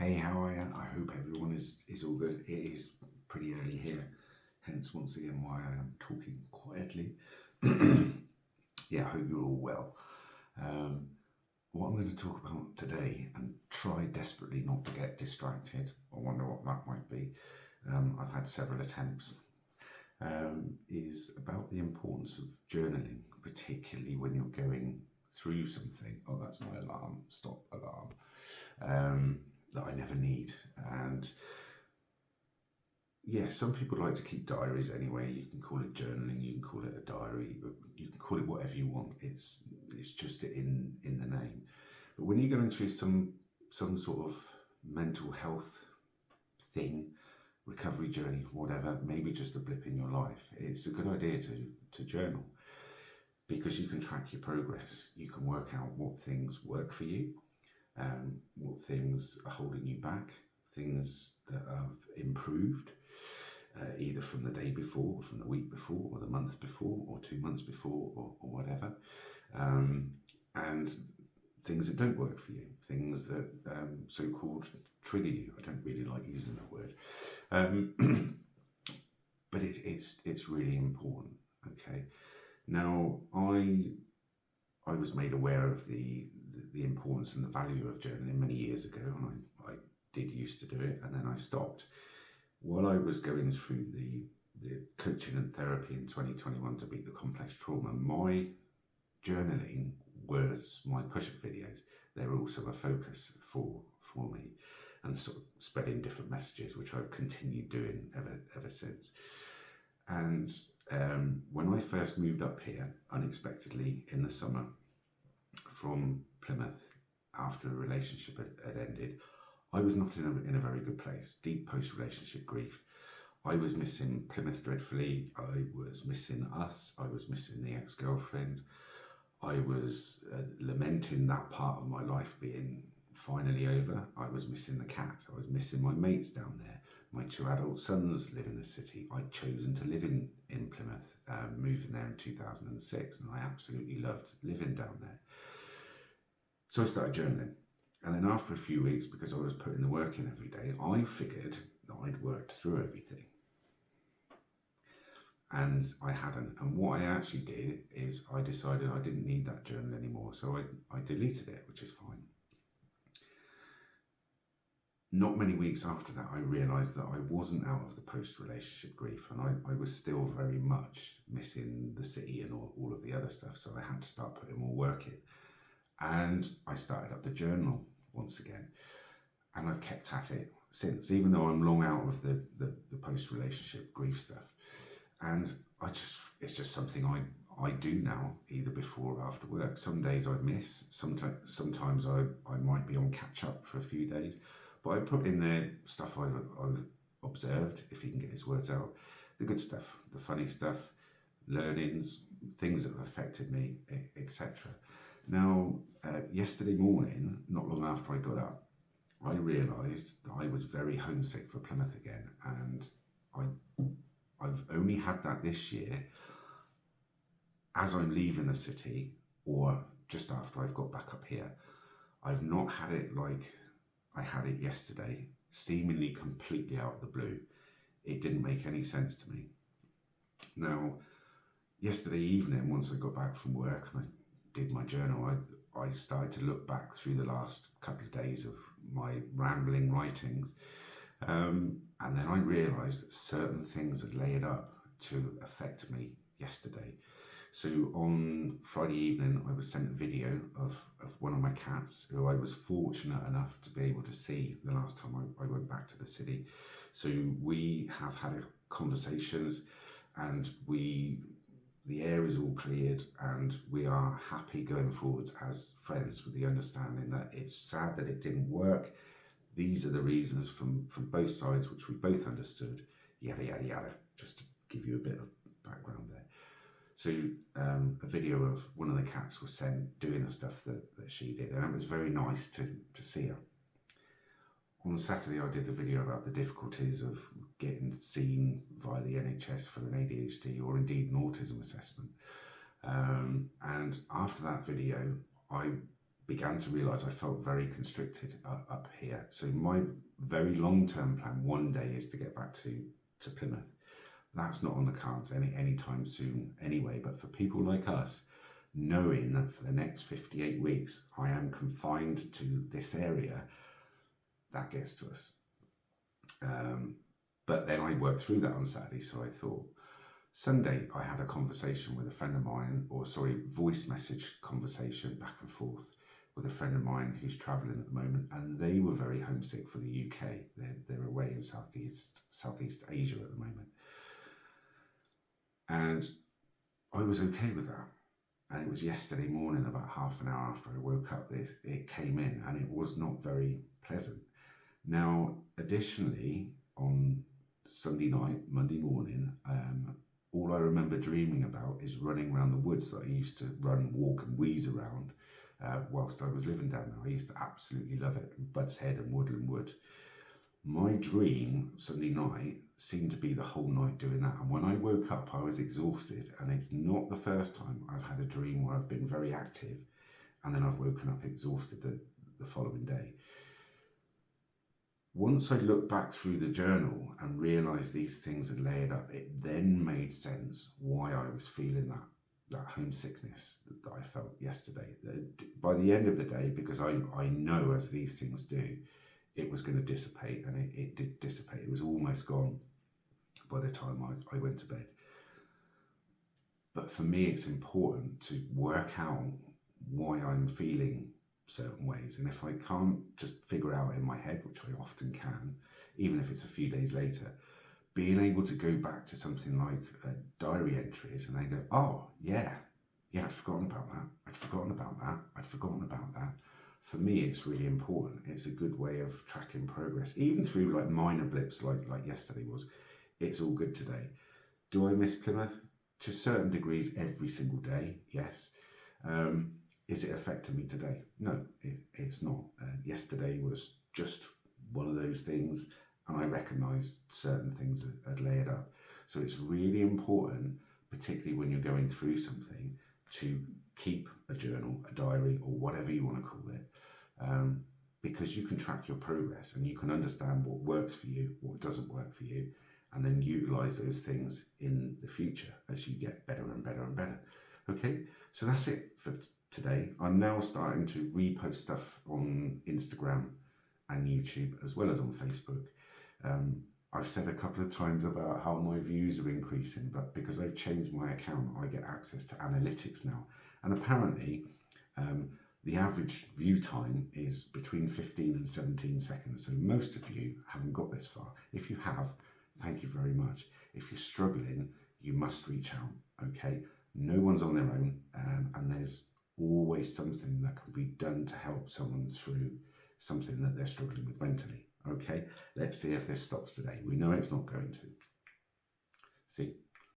Hey, how are you? I hope everyone is all good. It is pretty early here, hence once again why I am talking quietly. Yeah, I hope you're all well. Um, what I'm going to talk about today, and try desperately not to get distracted, I wonder what that might be. I've had several attempts, is about the importance of journaling, particularly when you're going through something. Oh, that's my alarm. Stop alarm. That I never need. And yeah, some people like to keep diaries anyway. You can call it journaling, you can call it a diary, you can call it whatever you want. It's just in the name. But when you're going through some sort of mental health thing, recovery journey, whatever, maybe just a blip in your life, it's a good idea to journal, because you can track your progress. You can work out what things work for you, what things are holding you back, things that have improved, either from the day before, from the week before, or the month before, or 2 months before, or whatever, and things that don't work for you, things that so-called trigger you. I don't really like using that word, but it's really important. Okay, now I was made aware of the importance and the value of journaling many years ago, and I did used to do it, and then I stopped. While I was going through the coaching and therapy in 2021 to beat the complex trauma, my journaling was my push-up videos. They were also a focus for me, and sort of spreading different messages, which I've continued doing ever since. And when I first moved up here unexpectedly in the summer from Plymouth after a relationship had ended, I was not in a very good place. Deep post-relationship grief. I was missing Plymouth dreadfully. I was missing us. I was missing the ex-girlfriend. I was lamenting that part of my life being finally over. I was missing the cat. I was missing my mates down there. My 2 adult sons live in the city. I'd chosen to live in Plymouth, moving there in 2006, and I absolutely loved living down there. So I started journaling. And then after a few weeks, because I was putting the work in every day, I figured that I'd worked through everything. And I hadn't. And what I actually did is I decided I didn't need that journal anymore. So I deleted it, which is fine. Not many weeks after that, I realised that I wasn't out of the post-relationship grief, and I was still very much missing the city and all of the other stuff. So I had to start putting more work in. And I started up the journal once again. And I've kept at it since, even though I'm long out of the post-relationship grief stuff. And it's just something I do now, either before or after work. Some days I miss, sometimes I might be on catch up for a few days, but I put in there stuff I've observed, if you can get his words out, the good stuff, the funny stuff, learnings, things that have affected me, etc. Now, yesterday morning, not long after I got up, I realised that I was very homesick for Plymouth again, and I've only had that this year as I'm leaving the city, or just after I've got back up here. I've not had it like I had it yesterday, seemingly completely out of the blue. It didn't make any sense to me. Now, yesterday evening, once I got back from work and I did my journal, I started to look back through the last couple of days of my rambling writings, and then I realised that certain things had layered up to affect me yesterday. So on Friday evening, I was sent a video of one of my cats, who I was fortunate enough to be able to see the last time I went back to the city. So we have had conversations, and the air is all cleared, and we are happy going forwards as friends, with the understanding that it's sad that it didn't work. These are the reasons from both sides, which we both understood, yada, yada, yada, just to give you a bit of background there. So a video of one of the cats was sent doing the stuff that she did, and it was very nice to see her. On Saturday, I did the video about the difficulties of getting seen via the NHS for an ADHD or indeed an autism assessment. And after that video, I began to realise I felt very constricted up here. So my very long-term plan one day is to get back to Plymouth. That's not on the cards anytime soon anyway. But for people like us, knowing that for the next 58 weeks I am confined to this area, that gets to us. But then I worked through that on Saturday, so I thought, Sunday I had a conversation with a friend of mine, voice message conversation back and forth with a friend of mine who's travelling at the moment, and they were very homesick for the UK. They're away in Southeast Asia at the moment. And I was okay with that. And it was yesterday morning, about half an hour after I woke up, it came in, and it was not very pleasant. Now, additionally, on Sunday night, Monday morning, all I remember dreaming about is running around the woods that I used to run, walk and wheeze around whilst I was living down there. I used to absolutely love it, Bud's Head and Woodland Wood. My dream Sunday night seemed to be the whole night doing that. And when I woke up, I was exhausted. And it's not the first time I've had a dream where I've been very active and then I've woken up exhausted the following day. Once I looked back through the journal and realised these things had layered up, it then made sense why I was feeling that homesickness that I felt yesterday. By the end of the day, because I know as these things do, it was going to dissipate, and it did dissipate. It was almost gone by the time I went to bed. But for me, it's important to work out why I'm feeling certain ways. And if I can't just figure out in my head, which I often can, even if it's a few days later, being able to go back to something like diary entries and then go, oh, yeah, I'd forgotten about that. I'd forgotten about that. For me, it's really important. It's a good way of tracking progress, even through like minor blips like yesterday was. It's all good today. Do I miss Plymouth? To certain degrees, every single day, yes. Is it affecting me today? No, it's not. Yesterday was just one of those things, and I recognised certain things had layered up. So it's really important, particularly when you're going through something, to keep a journal, a diary, or whatever you want to call it, because you can track your progress and you can understand what works for you, what doesn't work for you, and then utilise those things in the future as you get better and better and better. Okay, so that's it for today. I'm now starting to repost stuff on Instagram and YouTube as well as on Facebook. I've said a couple of times about how my views are increasing, but because I've changed my account, I get access to analytics now. And apparently, the average view time is between 15 and 17 seconds. So most of you haven't got this far. If you have, thank you very much. If you're struggling, you must reach out, okay? No one's on their own, and there's always something that can be done to help someone through something that they're struggling with mentally, okay? Let's see if this stops today. We know it's not going to. See?